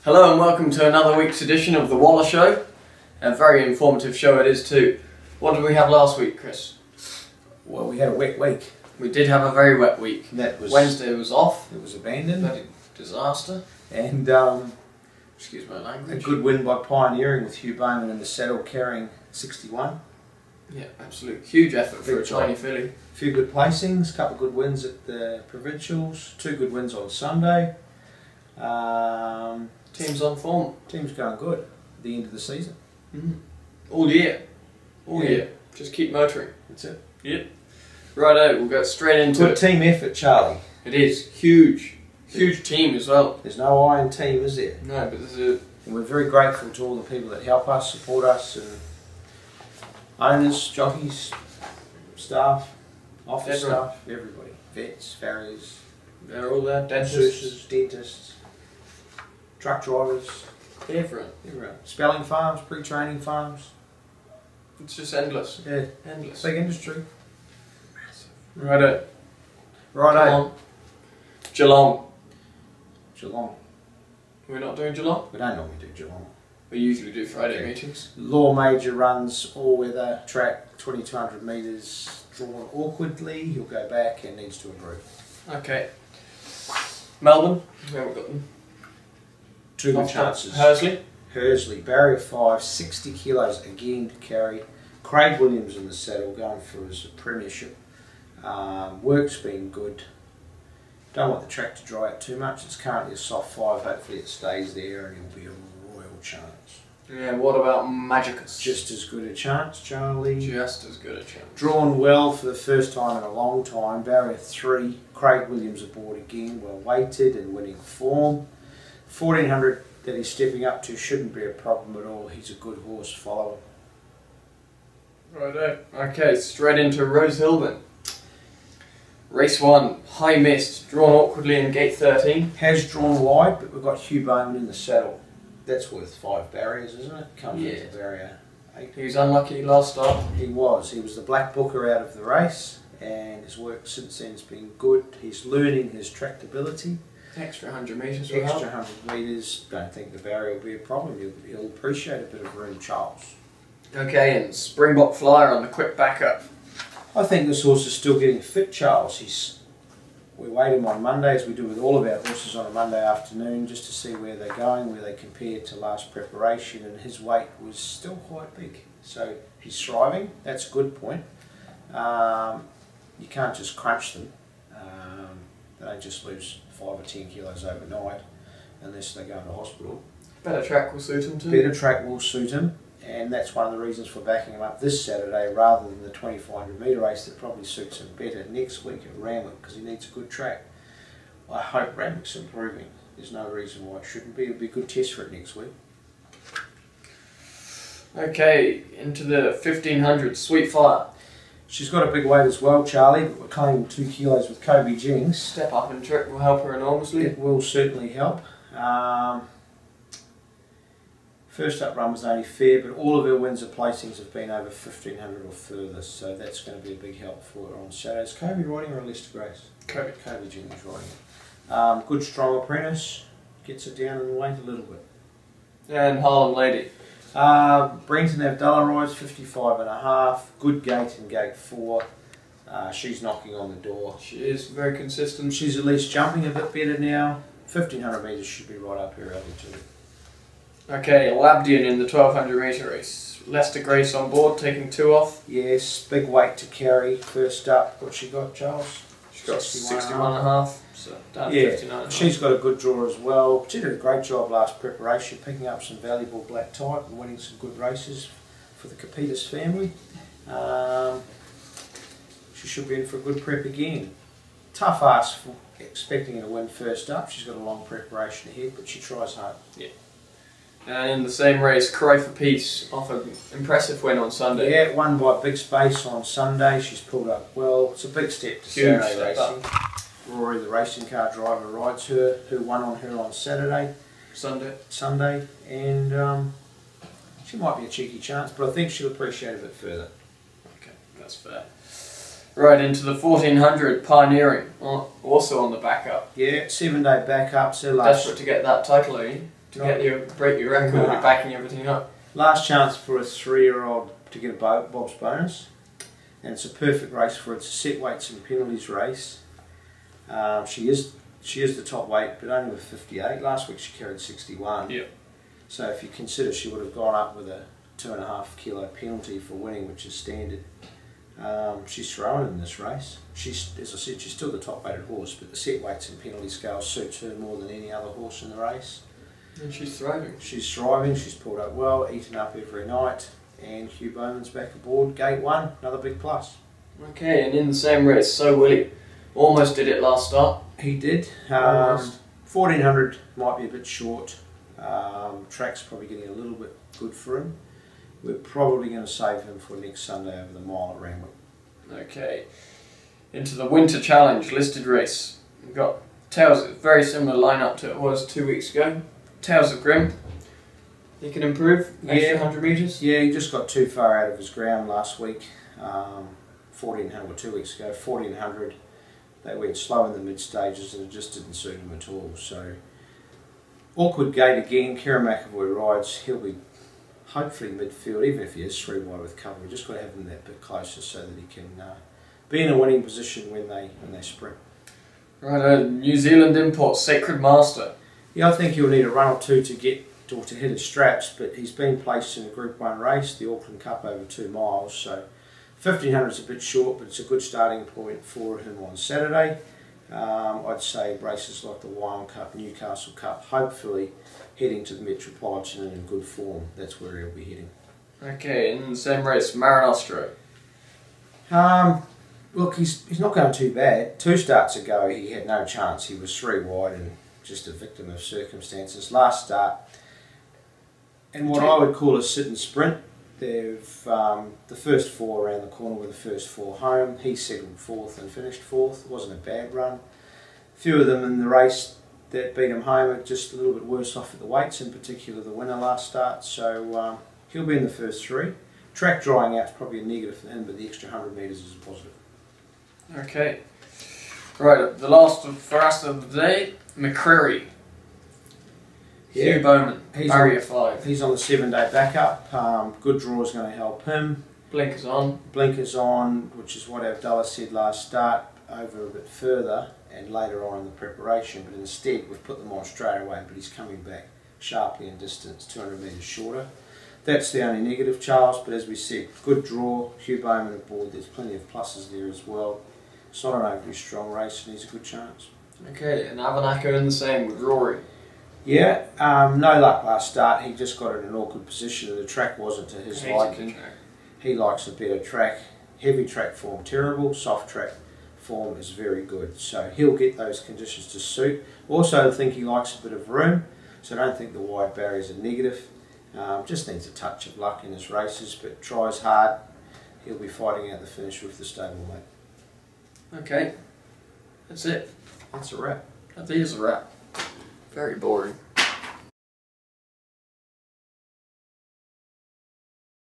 Hello and welcome to another week's edition of The Waller Show. A very informative show it is too. What did we have last week, Chris? Well, we had a wet week. We did have a very wet week. That was Wednesday was off. It was abandoned. Bloody disaster. And Excuse my language. a good win by Pioneering with Hugh Bowman in the saddle carrying 61. Yeah, absolute huge effort for Big a tiny job. filly. A few good placings, a couple of good wins at the Provincials, 2 good wins on Sunday. Team's on form. Team's going good at the end of the season. All year. All Yeah. year. Just keep motoring. That's it. Yep. Righto, we'll go straight into Good it. team effort, Charlie. It is huge. Huge team as well. There's no iron team, is there? No, but there's a... And we're very grateful to all the people that help us, support us, and owners, jockeys, staff, office Everyone. staff, everybody. Vets, farriers, They're all there. Dentists. masseuses, dentists, truck drivers, Everyone. everyone. Spelling farms, pre-training farms. It's just endless. Yeah, Endless. big industry. Righto. Righto. Come on. Geelong. Geelong. We're not doing Geelong? We don't normally do Geelong. We usually do Friday Okay. meetings. Law Major runs all-weather track, 2200 metres, drawn awkwardly. He'll go back and needs to improve. Okay. Melbourne. We haven't got them. 2 good Off chances. Hersley. Hersley, barrier 5, 60 kilos again to carry. Craig Williams in the saddle, going for his premiership. Work's been good. Don't want the track to dry out too much. It's currently a soft 5. Hopefully it stays there and he'll be a royal chance. Yeah, what about Magicus? Just as good a chance, Charlie. Just as good a chance. Drawn well for the first time in a long time. Barrier 3, Craig Williams aboard again, well weighted and winning form. 1400 that he's stepping up to shouldn't be a problem at all. He's a good horse, follow him. Righto. Okay, straight into Rosehill then. Race 1, High Mist, drawn awkwardly in gate 13. Has drawn wide, but we've got Hugh Bowman in the saddle. That's worth 5 barriers, isn't it? Comes Yeah. into barrier 8. He was unlucky last start. He was the black booker out of the race, and his work since then has been good. He's learning his tractability. Extra 100 metres will Extra help. 100 metres, don't think the barrier will be a problem. He'll appreciate a bit of room, Charles. Okay, and Springbok Flyer on the quick backup. I think this horse is still getting fit, Charles. We weighed him on Monday, as we do with all of our horses on a Monday afternoon, just to see where they're going, where they compare to last preparation, and his weight was still quite big. So he's thriving, that's a good point. You can't just crunch them. They don't just lose 5 or 10 kilos overnight unless they go into hospital. Better track will suit him too. Better track will suit him, and that's one of the reasons for backing him up this Saturday rather than the 2400 metre race that probably suits him better next week at Randwick, because he needs a good track. I hope Randwick's improving. There's no reason why it shouldn't be. It'll be a good test for it next week. Okay, into the 1500, Sweet Fire. She's got a big weight as well, Charlie, but we're claiming 2 kilos with Kobe Jennings. Step up in trip will help her enormously. It will certainly help. First up run was only fair, but all of her wins and placings have been over 1500 or further, so that's going to be a big help for her on Saturday. Is Kobe riding or Lester Grace? Kobe. Kobe Jennings riding it. Good strong apprentice, gets it down in weight a little bit. And Harlem Lady. Brenton Avdulla rides 55.5, good gate in gate 4. She's knocking on the door. She is very consistent. She's at least jumping a bit better now. 1500 metres should be right up her alley too. Okay, Labdian in the 1200 metre race. Lester Grace on board, taking 2 off. Yes, big weight to carry. First up, what she got, Charles? She's got 61.5, so down to Yeah, 59.5. she's got a good draw as well. She did a great job last preparation, picking up some valuable black type and winning some good races for the Capitas family. She should be in for a good prep again. Tough ask for expecting her to win first up. She's got a long preparation ahead, but she tries hard. Yeah. And in the same race, Cry for Peace off an impressive win on Sunday. Yeah, won by big space on Sunday. She's pulled up well. It's a big step to Huge Saturday step racing. Rory, the racing car driver, rides her, who won on her on Sunday, and she might be a cheeky chance, but I think she'll appreciate it a bit further. Okay, that's fair. Right into the 1400, Pioneering, also on the backup. Yeah, 7-day backup. So last Desperate to get that title, are you? to break your record. You're backing everything up. Last chance for a 3-year-old to get a Bob's bonus, and it's a perfect race for her. It's a set weights and penalties race. She is the top weight, but only with 58. Last week she carried 61. Yep. So if you consider she would have gone up with a 2.5 kilo penalty for winning, which is standard. She's throwing in this race. As I said, she's still the top weighted horse, but the set weights and penalty scale suits her more than any other horse in the race. And she's thriving. She's thriving, she's pulled up well, eaten up every night, and Hugh Bowman's back aboard. Gate 1, another big plus. Okay, and in the same race, So Willie almost did it last start. He did. 1400 might be a bit short. Track's probably getting a little bit good for him. We're probably going to save him for next Sunday over the mile at Randwick. Okay, into the Winter Challenge listed race. We've got Tales, very similar lineup to it was 2 weeks ago. Tales of Grim. He can improve. Extra 100 metres. Yeah, he just got too far out of his ground last week. 1400 or 2 weeks ago. 1400. They went slow in the mid stages and it just didn't suit him at all. So awkward gate again. Kieran McAvoy rides. He'll be hopefully midfield, even if he is 3 wide with cover. We've just got to have him that bit closer so that he can be in a winning position when they sprint. Right, New Zealand import Sacred Master. Yeah, I think he'll need a run or two to get or to hit his straps, but he's been placed in a Group 1 race, the Auckland Cup over 2 miles, so 1500 is a bit short, but it's a good starting point for him on Saturday. I'd say races like the Wyong Cup, Newcastle Cup, hopefully heading to the Metropolitan and in good form. That's where he'll be heading. Okay, in the same race, Marinostro. Look, he's not going too bad. 2 starts ago he had no chance. He was 3 wide and just a victim of circumstances. Last start, and what I would call a sit and sprint. They've the first 4 around the corner were the first 4 home. He settled 4th and finished 4th. It wasn't a bad run. A few of them in the race that beat him home are just a little bit worse off at the weights, in particular the winner last start. So he'll be in the first 3. Track drying out is probably a negative for him, but the extra 100 metres is a positive. Okay. Right, the last for us of the day, McCreary. Yeah. Hugh Bowman, barrier 5. He's on the 7-day backup. Good draw is going to help him. Blinkers on. Blinkers on, which is what Abdullah said last start, over a bit further and later on in the preparation, but instead we've put them on straight away, but he's coming back sharply in distance, 200 metres shorter. That's the only negative, Charles, but as we said, good draw, Hugh Bowman aboard, there's plenty of pluses there as well. It's not an overly strong race and he's a good chance. Okay, and Avanako in the same with Rory. Yeah, no luck last start. He just got in an awkward position and the track wasn't to his liking. He likes a better track. Heavy track form terrible, soft track form is very good. So he'll get those conditions to suit. Also I think he likes a bit of room, so I don't think the wide barriers are negative. Just needs a touch of luck in his races, but tries hard. He'll be fighting out the finish with the stablemate. Okay, that's it. That's a wrap. That is a wrap. Very boring.